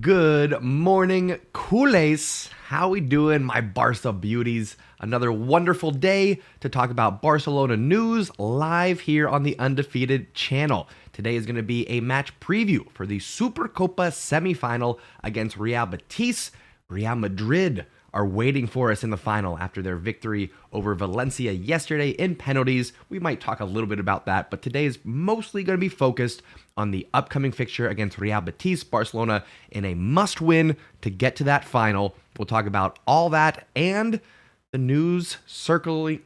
Good morning, culés. How we doing, my Barça beauties? Another wonderful day to talk about Barcelona news live here on the Undefeated channel. Today is going to be a match preview for the Super Copa semifinal against Real Betis. Real Madrid are waiting for us in the final after their victory over Valencia yesterday in penalties. We might talk a little bit about that, but today is mostly going to be focused on the upcoming fixture against Real Betis. Barcelona in a must-win to get to that final. We'll talk about all that and the news circulating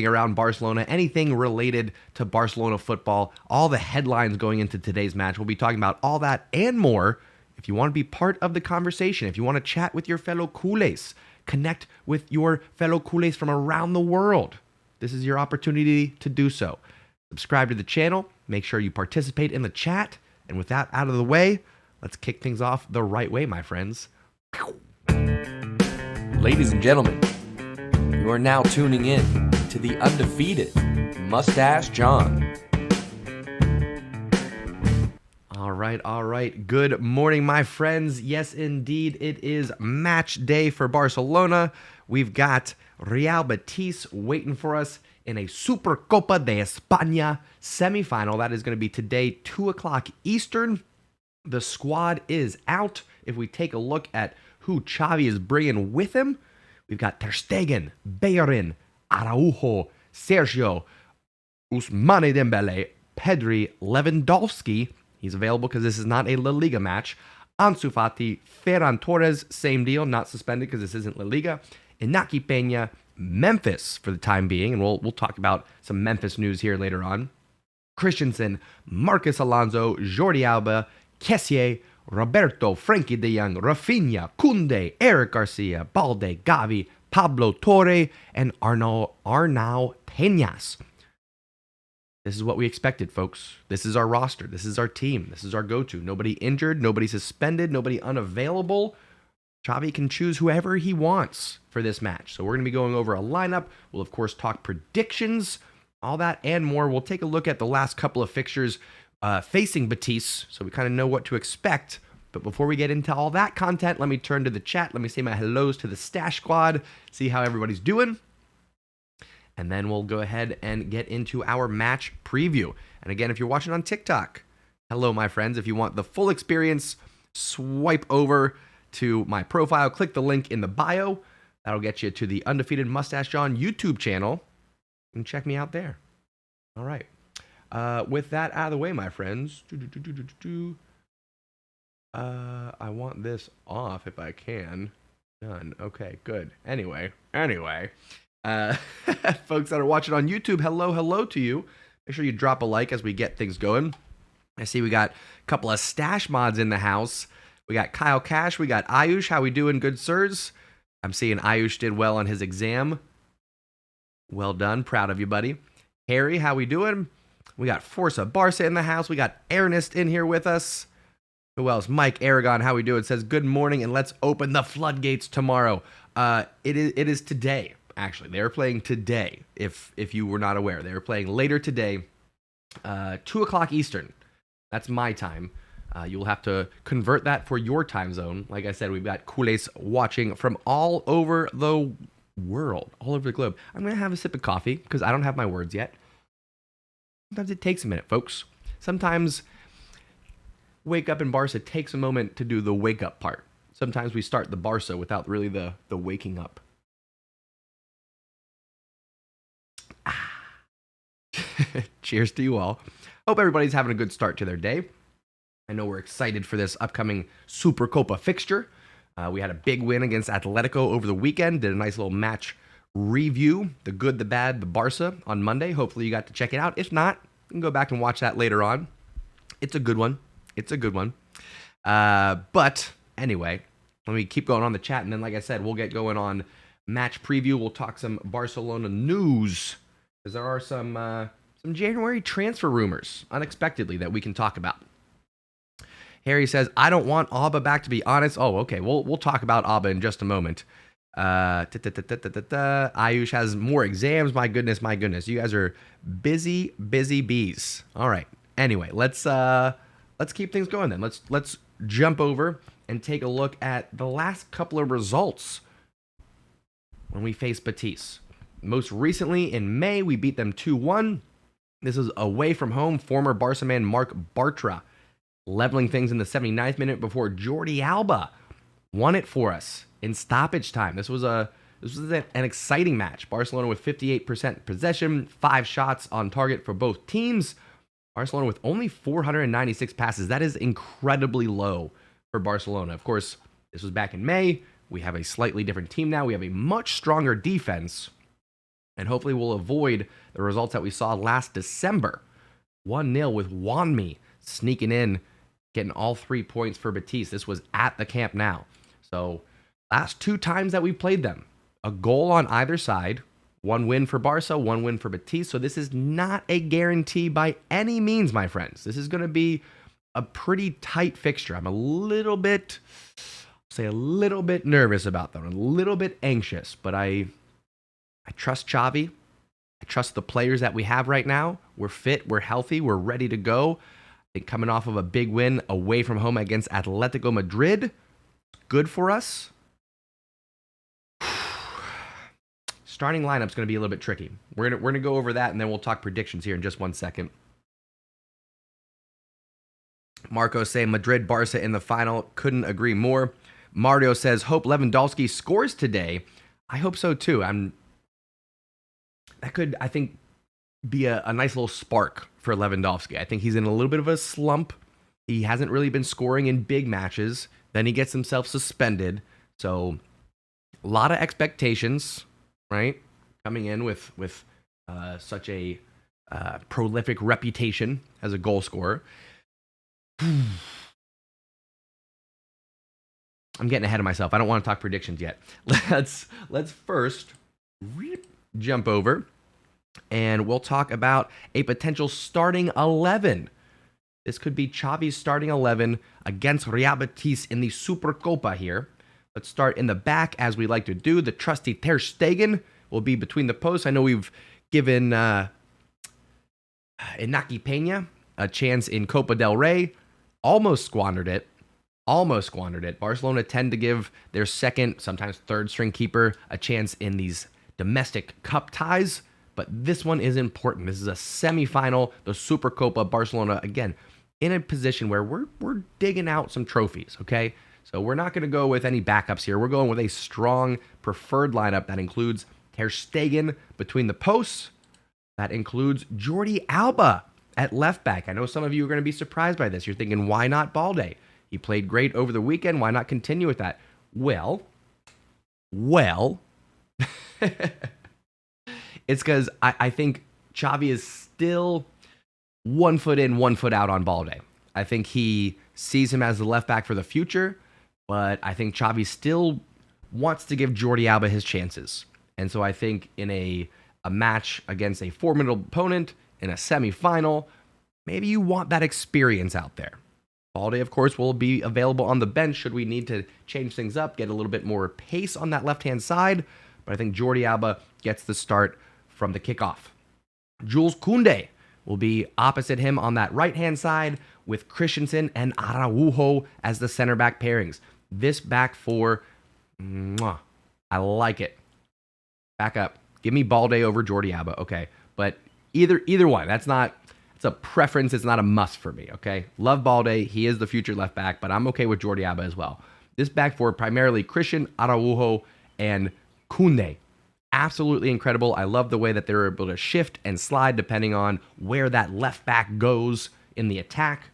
around Barcelona, anything related to Barcelona football, all the headlines going into today's match. We'll be talking about all that and more. If you want to be part of the conversation, if you want to chat with your fellow culés, connect with your fellow culés from around the world, this is your opportunity to do so. Subscribe to the channel, make sure you participate in the chat, and with that out of the way, let's kick things off the right way, my friends. Ladies and gentlemen, you are now tuning in to the Undefeated Mustache John. All right. Good morning, my friends. Yes, indeed, it is match day for Barcelona. We've got Real Betis waiting for us in a Super Copa de España semifinal. That is going to be today, 2 o'clock Eastern. The squad is out. If we take a look at who Xavi is bringing with him, we've got Ter Stegen, Bellerin, Araujo, Sergio, Ousmane Dembele, Pedri, Lewandowski. He's available because this is not a La Liga match. Ansu Fati, Ferran Torres, same deal, not suspended because this isn't La Liga. Inaki Peña, Memphis for the time being, and we'll talk about some Memphis news here later on. Christensen, Marcus Alonso, Jordi Alba, Kessié, Roberto, Frenkie de Jong, Rafinha, Koundé, Eric Garcia, Balde, Gavi, Pablo Torre, and Arnau Peñas. This is what we expected, folks. This is our roster. This is our team. This is our go-to. Nobody injured, nobody suspended, nobody unavailable. Xavi can choose whoever he wants for this match. So we're going to be going over a lineup. We'll, of course, talk predictions, all that and more. We'll take a look at the last couple of fixtures facing Betis, so we kind of know what to expect. But before we get into all that content, let me turn to the chat. Let me say my hellos to the Stash Squad, see how everybody's doing. And then we'll go ahead and get into our match preview. And again, if you're watching on TikTok, hello, my friends. If you want the full experience, swipe over to my profile. Click the link in the bio. That'll get you to the Undefeated Mustache John YouTube channel. And check me out there. All right. With that out of the way, my friends. I want this off if I can. Done. Okay, good. Anyway. Folks that are watching on YouTube, hello to you. Make sure you drop a like as we get things going. I see we got a couple of stash mods in the house. We got Kyle Cash, we got Ayush. How we doing, good sirs? I'm seeing Ayush did well on his exam. Well done, proud of you, buddy. Harry, how we doing? We got Forza Barça in the house. We got Ernest in here with us. Who else? Mike Aragon, how we doing? Says, good morning, and let's open the floodgates tomorrow. It is today, actually. They're playing today, if you were not aware. They're playing later today, 2 o'clock Eastern. That's my time. You'll have to convert that for your time zone. Like I said, we've got culés watching from all over the world, all over the globe. I'm going to have a sip of coffee because I don't have my words yet. Sometimes it takes a minute, folks. Sometimes wake up in Barça takes a moment to do the wake up part. Sometimes we start the Barça without really the waking up. Cheers to you all. Hope everybody's having a good start to their day. I know we're excited for this upcoming Super Copa fixture. We had a big win against Atletico over the weekend. Did a nice little match review, the good, the bad, the Barça on Monday. Hopefully you got to check it out. If not, you can go back and watch that later on. It's a good one. It's a good one. But anyway, let me keep going on the chat. And then, like I said, we'll get going on match preview. We'll talk some Barcelona news, because there are some January transfer rumors, unexpectedly, that we can talk about. Harry says, I don't want Abba back, to be honest. Oh, okay. We'll talk about Abba in just a moment. Ayush has more exams. My goodness. You guys are busy bees. All right. Anyway, let's keep things going then. Let's jump over and take a look at the last couple of results when we faced Betis. Most recently in May, we beat them 2-1. This is away from home. Former Barca man Marc Bartra leveling things in the 79th minute before Jordi Alba won it for us in stoppage time. This was an exciting match. Barcelona with 58% possession, 5 shots on target for both teams. Barcelona with only 496 passes. That is incredibly low for Barcelona. Of course, this was back in May. We have a slightly different team now. We have a much stronger defense. And hopefully we'll avoid the results that we saw last December. 1-0 with Wanmi sneaking in, getting all 3 points for Betis. This was at the Camp Nou. So last 2 times that we played them, a goal on either side. 1 win for Barca, 1 win for Betis. So this is not a guarantee by any means, my friends. This is going to be a pretty tight fixture. I'm a little bit nervous about them. I'm a little bit anxious, but I trust Xavi. I trust the players that we have right now. We're fit, we're healthy, we're ready to go. I think coming off of a big win away from home against Atletico Madrid, good for us. Starting lineup's going to be a little bit tricky. We're gonna go over that, and then we'll talk predictions here in just 1 second. Marco saying Madrid, Barca in the final. Couldn't agree more. Mario says, hope Lewandowski scores today. I hope so too. That could, I think, be a nice little spark for Lewandowski. I think he's in a little bit of a slump. He hasn't really been scoring in big matches. Then he gets himself suspended. So a lot of expectations, right? Coming in with such a prolific reputation as a goal scorer. I'm getting ahead of myself. I don't want to talk predictions yet. Let's first jump over and we'll talk about a potential starting 11. This could be Xavi's starting 11 against Real Betis in the Super Copa here. Let's start in the back, as we like to do. The trusty Ter Stegen will be between the posts. I know we've given Inaki Peña a chance in Copa del Rey. Almost squandered it. Barcelona tend to give their second, sometimes third string keeper a chance in these domestic cup ties. But this one is important. This is a semifinal, the Super Copa. Barcelona, again, in a position where we're digging out some trophies, okay? So we're not going to go with any backups here. We're going with a strong preferred lineup that includes Ter Stegen between the posts. That includes Jordi Alba at left back. I know some of you are going to be surprised by this. You're thinking, why not Balde? He played great over the weekend. Why not continue with that? Well, it's because I think Xavi is still 1 foot in, 1 foot out on Balde. I think he sees him as the left back for the future, but I think Xavi still wants to give Jordi Alba his chances. And so I think in a a match against a formidable opponent in a semifinal, maybe you want that experience out there. Balde, of course, will be available on the bench should we need to change things up, get a little bit more pace on that left-hand side. But I think Jordi Alba gets the start from the kickoff. Jules Koundé will be opposite him on that right-hand side with Christensen and Araujo as the center back pairings. This back four, I like it. Back up. Give me Balde over Jordi Alba, okay? But either one, it's a preference. It's not a must for me, okay? Love Balde. He is the future left back, but I'm okay with Jordi Alba as well. This back four, primarily Christian, Araujo, and Koundé. Absolutely incredible. I love the way that they're able to shift and slide depending on where that left back goes in the attack.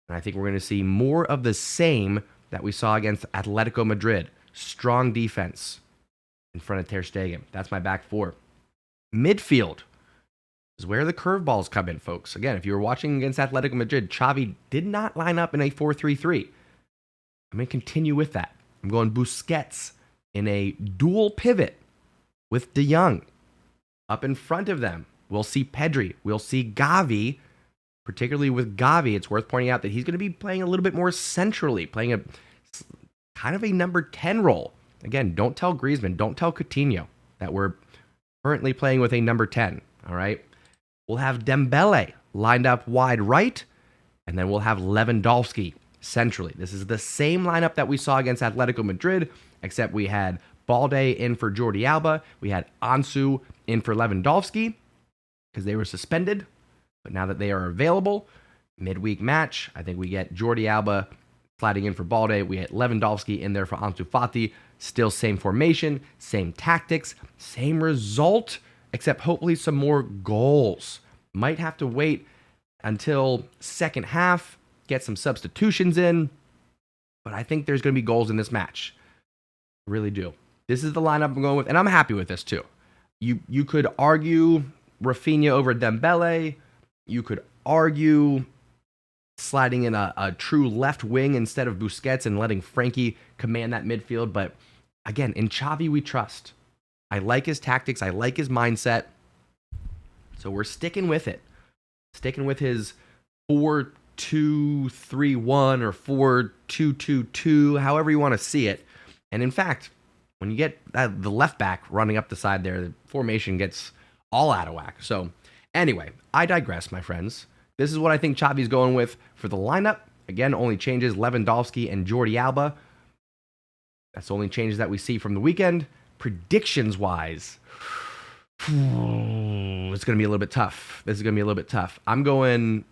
And I think we're going to see more of the same that we saw against Atletico Madrid. Strong defense in front of Ter Stegen. That's my back four. Midfield is where the curveballs come in, folks. Again, if you were watching against Atletico Madrid, Xavi did not line up in a 4-3-3. I'm going to continue with that. I'm going Busquets in a dual pivot with De Jong. Up in front of them, we'll see Pedri. We'll see Gavi. Particularly with Gavi, it's worth pointing out that he's going to be playing a little bit more centrally, playing a kind of a number 10 role. Again, don't tell Griezmann, don't tell Coutinho that we're currently playing with a number 10, all right? We'll have Dembele lined up wide right, and then we'll have Lewandowski centrally. This is the same lineup that we saw against Atletico Madrid, except we had Balde in for Jordi Alba. We had Ansu in for Lewandowski because they were suspended. But now that they are available, midweek match, I think we get Jordi Alba sliding in for Balde. We had Lewandowski in there for Ansu Fati. Still same formation, same tactics, same result, except hopefully some more goals. Might have to wait until second half, get some substitutions in. But I think there's going to be goals in this match. I really do. This is the lineup I'm going with, and I'm happy with this too. You could argue Rafinha over Dembele. You could argue sliding in a true left wing instead of Busquets and letting Frankie command that midfield. But again, in Xavi, we trust. I like his tactics. I like his mindset. So we're sticking with it. Sticking with his 4-2-3-1 or 4-2-2-2, however you want to see it. And in fact, when you get the left back running up the side there, the formation gets all out of whack. So anyway, I digress, my friends. This is what I think Xavi's going with for the lineup. Again, only changes Lewandowski and Jordi Alba. That's the only changes that we see from the weekend. Predictions-wise, it's going to be a little bit tough. This is going to be a little bit tough. I'm going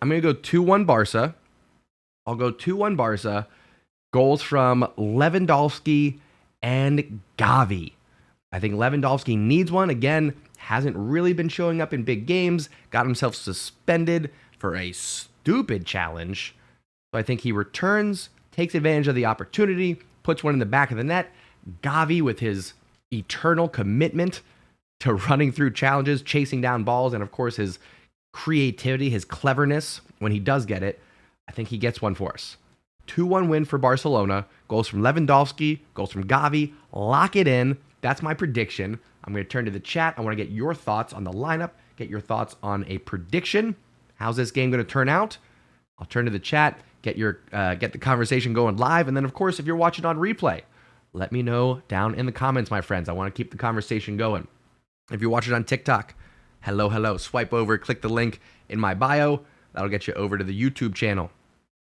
to go 2-1 Barça. I'll go 2-1 Barça. Goals from Lewandowski and Gavi. I think Lewandowski needs one. Again, hasn't really been showing up in big games. Got himself suspended for a stupid challenge. So I think he returns, takes advantage of the opportunity, puts one in the back of the net. Gavi, with his eternal commitment to running through challenges, chasing down balls, and of course his creativity, his cleverness when he does get it, I think he gets one for us. 2-1 win for Barcelona. Goals from Lewandowski, goals from Gavi. Lock it in. That's my prediction. I'm going to turn to the chat. I want to get your thoughts on the lineup, get your thoughts on a prediction. How's this game going to turn out? I'll turn to the chat, get the conversation going live, and then of course, if you're watching on replay, let me know down in the comments, my friends. I want to keep the conversation going. If you're watching on TikTok, hello, swipe over, click the link in my bio. That'll get you over to the YouTube channel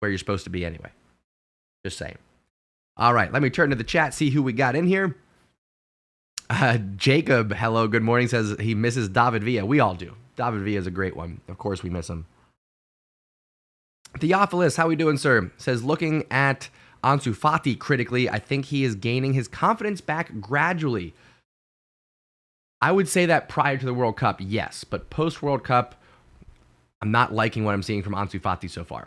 where you're supposed to be anyway. Just saying. All right, let me turn to the chat, see who we got in here. Jacob, hello, good morning, says he misses David Villa. We all do. David Villa is a great one. Of course, we miss him. Theophilus, how we doing, sir? Says, looking at Ansu Fati critically, I think he is gaining his confidence back gradually. I would say that prior to the World Cup, yes. But post-World Cup, I'm not liking what I'm seeing from Ansu Fati so far.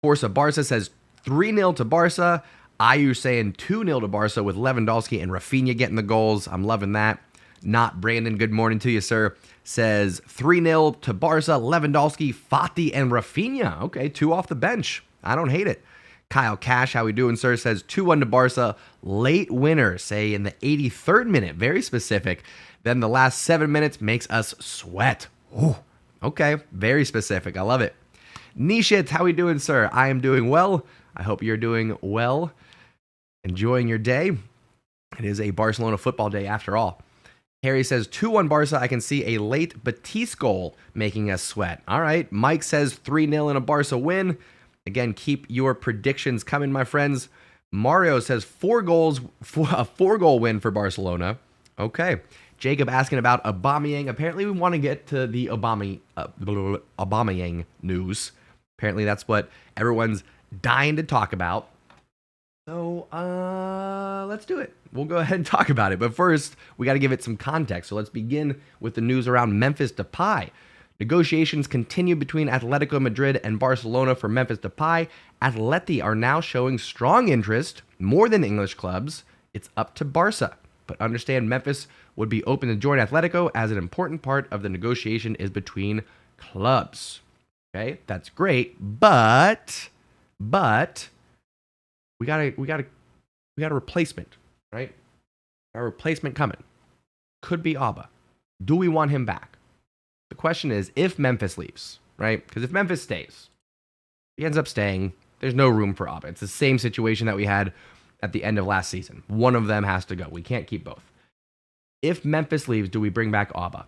Forza Barca says 3-0 to Barca. Ayu saying 2-0 to Barca with Lewandowski and Rafinha getting the goals. I'm loving that. Not Brandon, good morning to you, sir. Says 3-0 to Barca, Lewandowski, Fati, and Rafinha. Okay, 2 off the bench. I don't hate it. Kyle Cash, how we doing, sir, says 2-1 to Barca. Late winner, say in the 83rd minute. Very specific. Then the last 7 minutes makes us sweat. Ooh, okay, very specific. I love it. Nishit, how we doing, sir? I am doing well. I hope you're doing well. Enjoying your day. It is a Barcelona football day after all. Harry says 2-1 Barca. I can see a late Betis goal making us sweat. All right. Mike says 3-0 in a Barca win. Again, keep your predictions coming, my friends. Mario says 4 goals, a 4-goal win for Barcelona. Okay. Jacob asking about Aubameyang. Apparently, we want to get to the Aubameyang news. Apparently, that's what everyone's dying to talk about. So, let's do it. We'll go ahead and talk about it. But first, we got to give it some context. So let's begin with the news around Memphis Depay. Negotiations continue between Atletico Madrid and Barcelona for Memphis Depay. Atleti are now showing strong interest, more than English clubs. It's up to Barca. But understand Memphis would be open to join Atletico as an important part of the negotiation is between clubs. Okay, that's great, but we got a replacement, right? A replacement coming. Could be Abba. Do we want him back? The question is, if Memphis leaves, right? Because if Memphis stays, he ends up staying, there's no room for Abba. It's the same situation that we had at the end of last season. One of them has to go. We can't keep both. If Memphis leaves, do we bring back Abba?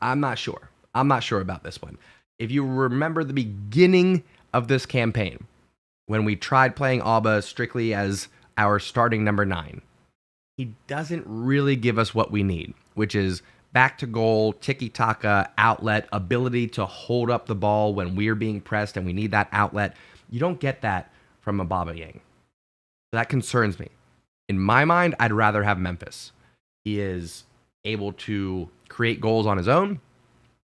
I'm not sure. I'm not sure about this one. If you remember the beginning of this campaign, when we tried playing Abba strictly as our starting number 9, he doesn't really give us what we need, which is back to goal, tiki-taka, outlet, ability to hold up the ball when we're being pressed and we need that outlet. You don't get that from Aubameyang. That concerns me. In my mind, I'd rather have Memphis. He is able to create goals on his own.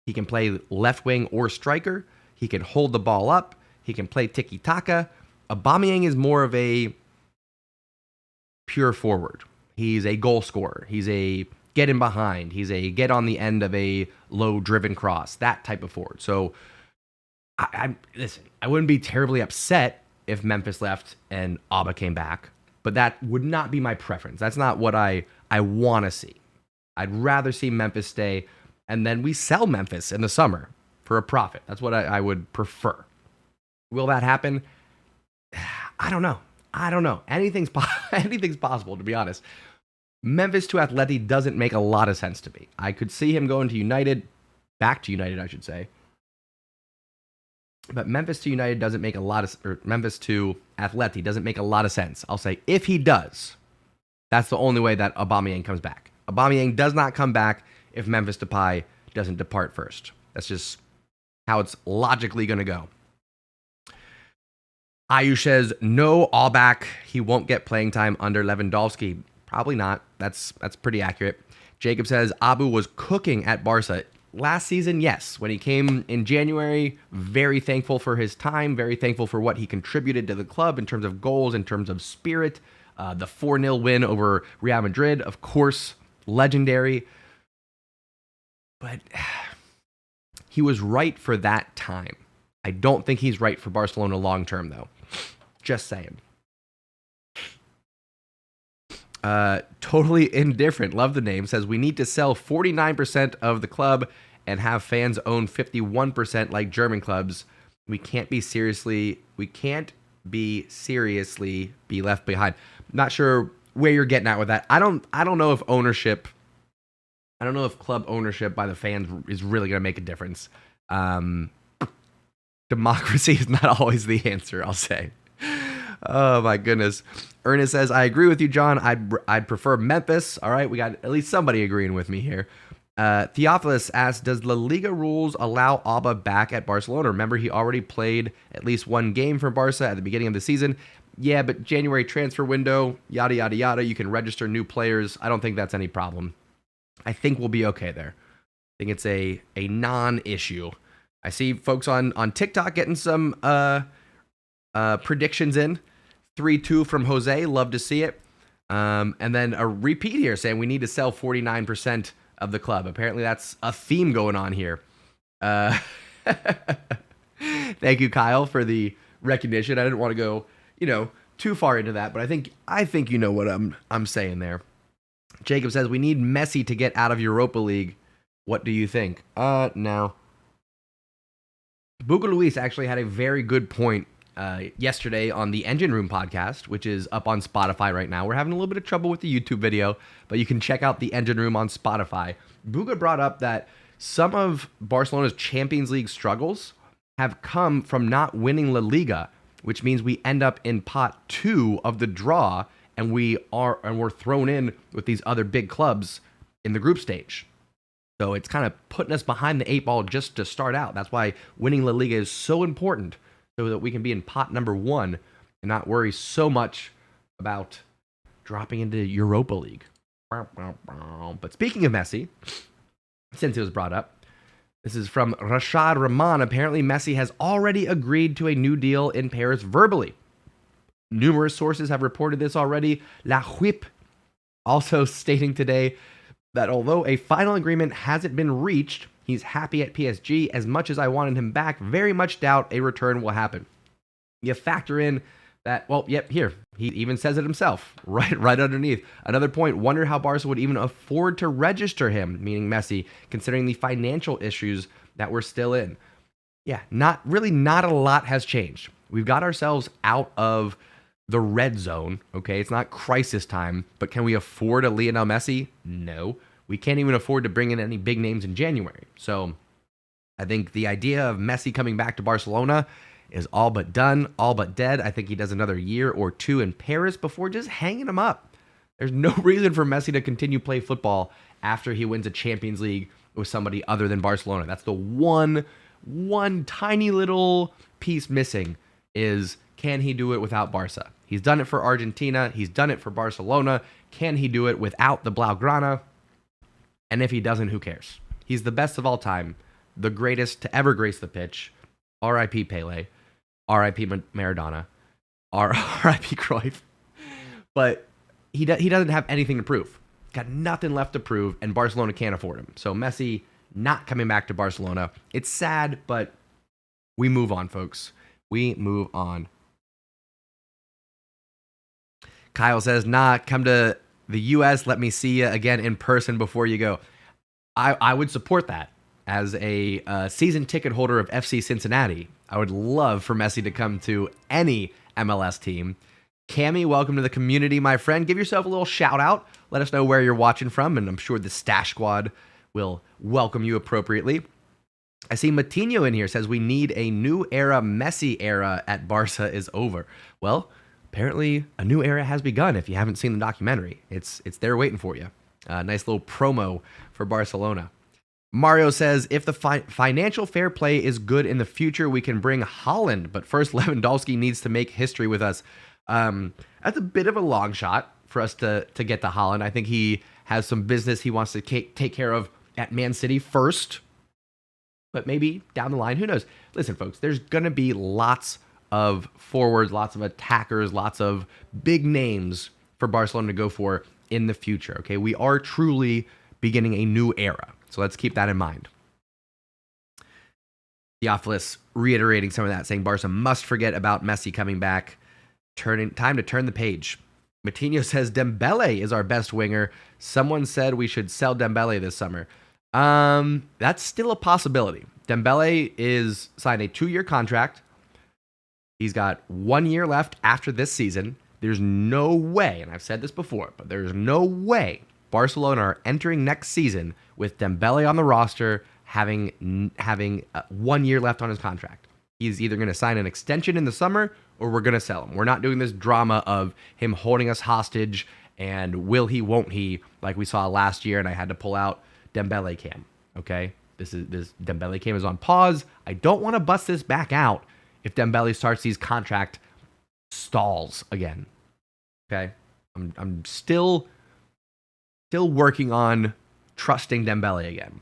He can play left wing or striker. He can hold the ball up. He can play tiki-taka. Aubameyang is more of a pure forward. He's a goal scorer. He's a get in behind. He's a get on the end of a low driven cross, that type of forward. So listen, I wouldn't be terribly upset if Memphis left and Abba came back, but that would not be my preference. That's not what I want to see. I'd rather see Memphis stay, and then we sell Memphis in the summer for a profit. That's what I would prefer. Will that happen? I don't know. Anything's possible, to be honest. Memphis to Atleti doesn't make a lot of sense to me. I could see him going to United, back to United, I should say. But Memphis to United doesn't make a lot of, or Memphis to Atleti doesn't make a lot of sense. I'll say if he does, that's the only way that Aubameyang comes back. Aubameyang does not come back if Memphis Depay doesn't depart first. That's just how it's logically going to go. Ayush says, no, all back. He won't get playing time under Lewandowski. Probably not. That's pretty accurate. Jacob says, Abu was cooking at Barca. Last season, yes. When he came in January, very thankful for his time, very thankful for what he contributed to the club in terms of goals, in terms of spirit. The 4-0 win over Real Madrid, of course, legendary. But he was right for that time. I don't think he's right for Barcelona long term, though. Just saying. Totally indifferent. Love the name. Says we need to sell 49% of the club and have fans own 51% like German clubs. We can't be seriously be left behind. Not sure where you're getting at with that. I don't know if ownership. I don't know if club ownership by the fans is really going to make a difference. Democracy is not always the answer, I'll say. Oh, my goodness. Ernest says, I agree with you, John. I'd prefer Memphis. All right, we got at least somebody agreeing with me here. Theophilus asks, does La Liga rules allow Alba back at Barcelona? Remember, he already played at least one game for Barca at the beginning of the season. Yeah, but January transfer window, yada, yada, yada. You can register new players. I don't think that's any problem. I think we'll be okay there. I think it's a non-issue. I see folks on TikTok getting some predictions in. 3-2 from Jose. Love to see it. And then a repeat here saying we need to sell 49% of the club. Apparently that's a theme going on here. Thank you, Kyle, for the recognition. I didn't want to go, too far into that, but I think you know what I'm saying there. Jacob says we need Messi to get out of Europa League. What do you think? No. Buga Luis actually had a very good point yesterday on the Engine Room podcast, which is up on Spotify right now. We're having a little bit of trouble with the YouTube video, but you can check out the Engine Room on Spotify. Buga brought up that some of Barcelona's Champions League struggles have come from not winning La Liga, which means we end up in pot 2 of the draw, and we're thrown in with these other big clubs in the group stage. So it's kind of putting us behind the 8 ball just to start out. That's why winning La Liga is so important, so that we can be in pot number 1 and not worry so much about dropping into Europa League. But speaking of Messi, since it was brought up, this is from Rashad Rahman. Apparently, Messi has already agreed to a new deal in Paris verbally. Numerous sources have reported this already. La Whip also stating today that although a final agreement hasn't been reached, he's happy at PSG. As much as I wanted him back, very much doubt a return will happen. You factor in that, here, he even says it himself, right underneath. Another point, wonder how Barca would even afford to register him, meaning Messi, considering the financial issues that we're still in. Yeah, not a lot has changed. We've got ourselves out of the red zone, okay? It's not crisis time, but can we afford a Lionel Messi? No. We can't even afford to bring in any big names in January. So I think the idea of Messi coming back to Barcelona is all but done, all but dead. I think he does another year or 2 in Paris before just hanging him up. There's no reason for Messi to continue play football after he wins a Champions League with somebody other than Barcelona. That's the one tiny little piece missing is, can he do it without Barca? He's done it for Argentina. He's done it for Barcelona. Can he do it without the Blaugrana? And if he doesn't, who cares? He's the best of all time, the greatest to ever grace the pitch. R.I.P. Pele. R.I.P. Maradona. R.I.P. Cruyff. But he doesn't have anything to prove. Got nothing left to prove, and Barcelona can't afford him. So Messi not coming back to Barcelona. It's sad, but we move on, folks. We move on. Kyle says, come to the U.S. Let me see you again in person before you go. I would support that. As a season ticket holder of FC Cincinnati, I would love for Messi to come to any MLS team. Cammy, welcome to the community, my friend. Give yourself a little shout out. Let us know where you're watching from, and I'm sure the Stash Squad will welcome you appropriately. I see Matinho in here, says we need a new era. Messi era at Barca is over. Well, apparently a new era has begun. If you haven't seen the documentary, it's there waiting for you. Nice little promo for Barcelona. Mario says, if the financial fair play is good in the future, we can bring Haaland. But first, Lewandowski needs to make history with us. That's a bit of a long shot for us to get to Haaland. I think he has some business he wants to take care of at Man City first. But maybe down the line, who knows? Listen, folks, there's going to be lots of forwards, lots of attackers, lots of big names for Barcelona to go for in the future. Okay, we are truly beginning a new era. So let's keep that in mind. Theophilus reiterating some of that, saying Barca must forget about Messi coming back. Time to turn the page. Matinho says Dembele is our best winger. Someone said we should sell Dembele this summer. That's still a possibility. Dembele is signed a 2-year contract. He's got 1 year left after this season. There's no way, and I've said this before, but there's no way Barcelona are entering next season with Dembele on the roster, having 1 year left on his contract. He's either going to sign an extension in the summer or we're going to sell him. We're not doing this drama of him holding us hostage and will he, won't he, like we saw last year, and I had to pull out Dembele cam. Okay? This Dembele cam is on pause. I don't want to bust this back out if Dembele starts these contract stalls again. Okay? I'm still working on trusting Dembele again.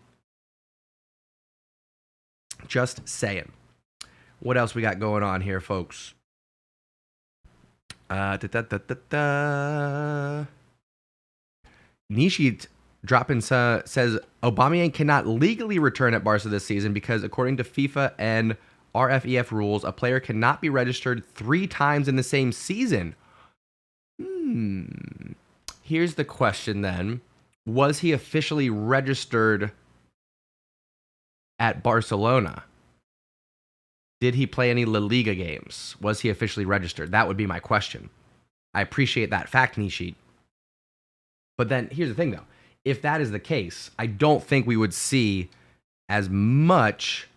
Just saying. What else we got going on here, folks? Nishit dropping says Aubameyang cannot legally return at Barca this season because according to FIFA and RFEF rules, a player cannot be registered 3 times in the same season. Here's the question then. Was he officially registered at Barcelona? Did he play any La Liga games? Was he officially registered? That would be my question. I appreciate that fact, Nishit. But then, here's the thing, though. If that is the case, I don't think we would see as much,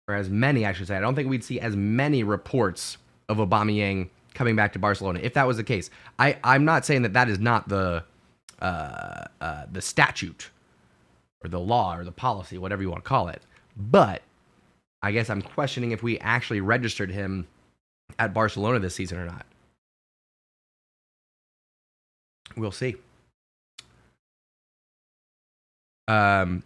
or as many, I should say. I don't think we'd see as many reports of Aubameyang coming back to Barcelona. If that was the case, I'm not saying that is not the statute or the law or the policy, whatever you want to call it. But I guess I'm questioning if we actually registered him at Barcelona this season or not. We'll see. Poncho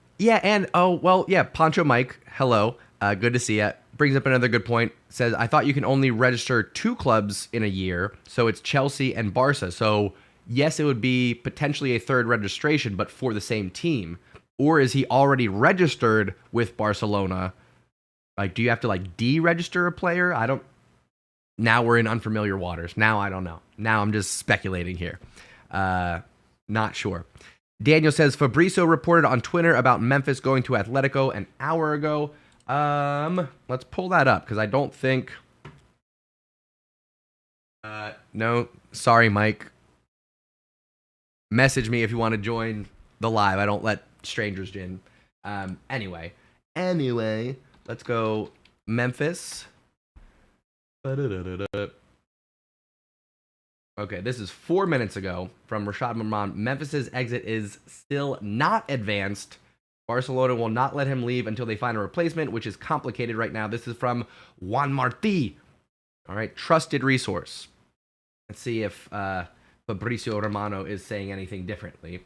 Mike, hello. Good to see you. Brings up another good point. Says, I thought you can only register 2 clubs in a year, so it's Chelsea and Barça. So, yes, it would be potentially a third registration, but for the same team. Or is he already registered with Barcelona? Like, do you have to, like, deregister a player? Now we're in unfamiliar waters. Now I don't know. Now I'm just speculating here. Not sure. Daniel says, Fabrizio reported on Twitter about Memphis going to Atletico an hour ago. Let's pull that up, because I don't think... no, sorry, Mike. Message me if you want to join the live. I don't let strangers in. Anyway, let's go Memphis. Okay, this is 4 minutes ago from Rashad Mamran. Memphis's exit is still not advanced. Barcelona will not let him leave until they find a replacement, which is complicated right now. This is from Juan Martí. All right, trusted resource. Let's see if Fabrizio Romano is saying anything differently.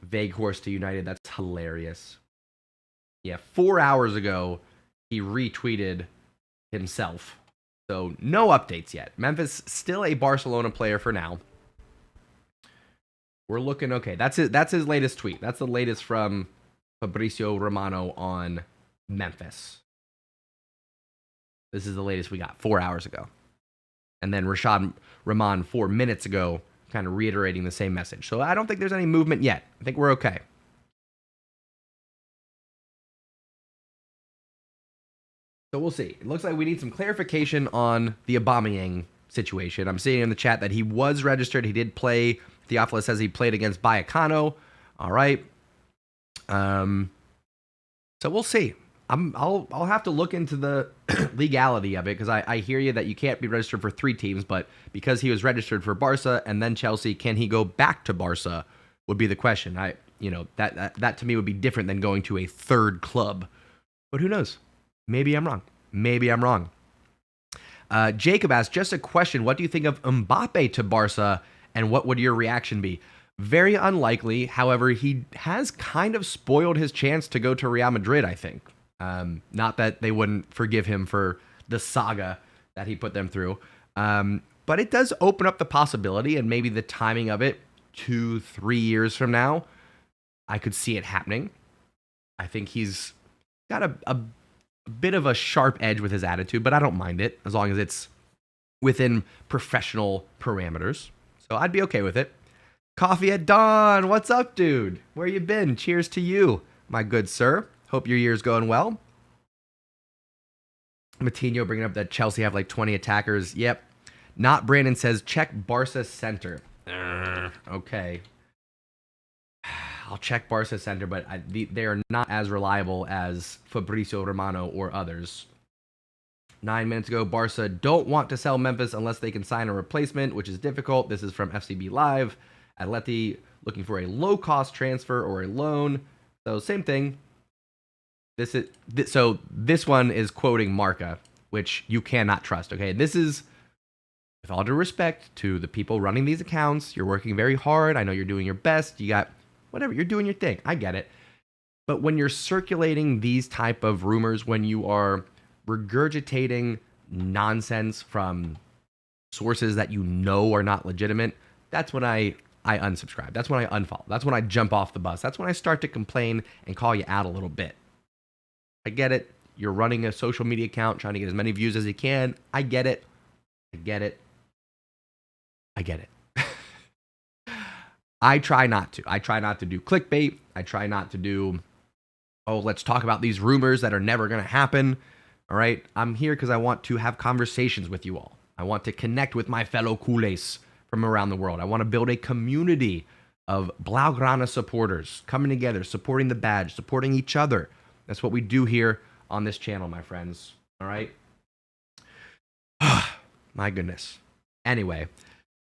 Vague horse to United. That's hilarious. Yeah, 4 hours ago, he retweeted himself. So no updates yet. Memphis still a Barcelona player for now. We're looking okay. That's it. That's his latest tweet. That's the latest from Fabrizio Romano on Memphis. This is the latest we got 4 hours ago. And then Rashad Rahman 4 minutes ago, kind of reiterating the same message. So I don't think there's any movement yet. I think we're okay. So we'll see. It looks like we need some clarification on the Aubameyang situation. I'm seeing in the chat that he was registered. He did play. Theophilus says he played against Vallecano. All right. So we'll see. I'll have to look into the legality of it, because I hear you that you can't be registered for 3 teams, but because he was registered for Barca and then Chelsea, can he go back to Barca would be the question. That to me would be different than going to a third club. But who knows? Maybe I'm wrong. Jacob asked, just a question. What do you think of Mbappe to Barca, and what would your reaction be? Very unlikely. However, he has kind of spoiled his chance to go to Real Madrid, I think. Not that they wouldn't forgive him for the saga that he put them through. But it does open up the possibility, and maybe the timing of it 2-3 years from now, I could see it happening. I think he's got a bit of a sharp edge with his attitude, but I don't mind it as long as it's within professional parameters. So I'd be okay with it. Coffee at Dawn. What's up, dude? Where you been? Cheers to you, my good sir. Hope your year's going well. Matinho bringing up that Chelsea have like 20 attackers. Yep. Not Brandon says, check Barca center. Okay. I'll check Barca center, but they are not as reliable as Fabrizio Romano or others. 9 minutes ago, Barca don't want to sell Memphis unless they can sign a replacement, which is difficult. This is from FCB Live. Atleti looking for a low-cost transfer or a loan. So same thing. This one is quoting Marca, which you cannot trust. Okay, this is, with all due respect to the people running these accounts, you're working very hard. I know you're doing your best. You got whatever, you're doing your thing. I get it. But when you're circulating these type of rumors, when you are regurgitating nonsense from sources that you know are not legitimate, that's when I I unsubscribe. That's when I unfollow. That's when I jump off the bus. That's when I start to complain and call you out a little bit. I get it. You're running a social media account, trying to get as many views as you can. I get it. I get it. I get it. I try not to. I try not to do clickbait. I try not to do, oh, let's talk about these rumors that are never going to happen. All right. I'm here because I want to have conversations with you all. I want to connect with my fellow culés from around the world. I want to build a community of Blaugrana supporters coming together, supporting the badge, supporting each other. That's what we do here on this channel, my friends. All right. My goodness. Anyway,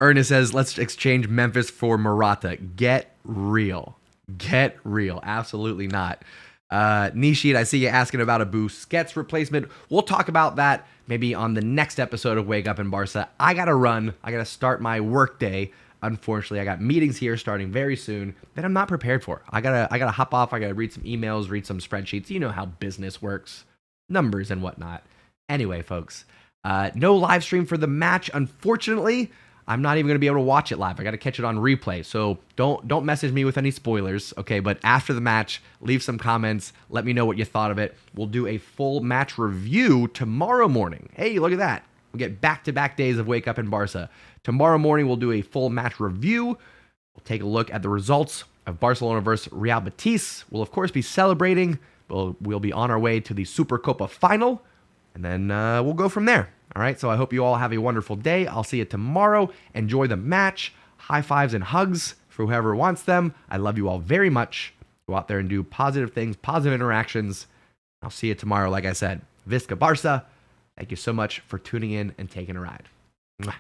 Ernest says, let's exchange Memphis for Morata. Get real. Get real. Absolutely not. Nishid, I see you asking about a Busquets replacement. We'll talk about that maybe on the next episode of Wake Up in Barca. I got to run. I got to start my work day. Unfortunately, I got meetings here starting very soon that I'm not prepared for. I gotta hop off. I gotta read some emails, read some spreadsheets. You know how business works, numbers and whatnot. Anyway, folks, no live stream for the match. Unfortunately, I'm not even gonna be able to watch it live. I gotta catch it on replay. So don't message me with any spoilers, okay? But after the match, leave some comments. Let me know what you thought of it. We'll do a full match review tomorrow morning. Hey, look at that. We'll get back-to-back days of Wake Up in Barca. Tomorrow morning, we'll do a full match review. We'll take a look at the results of Barcelona versus Real Betis. We'll, of course, be celebrating. We'll be on our way to the Super Copa final. And then we'll go from there. All right, so I hope you all have a wonderful day. I'll see you tomorrow. Enjoy the match. High fives and hugs for whoever wants them. I love you all very much. Go out there and do positive things, positive interactions. I'll see you tomorrow, like I said. Visca Barça. Thank you so much for tuning in and taking a ride. Mwah.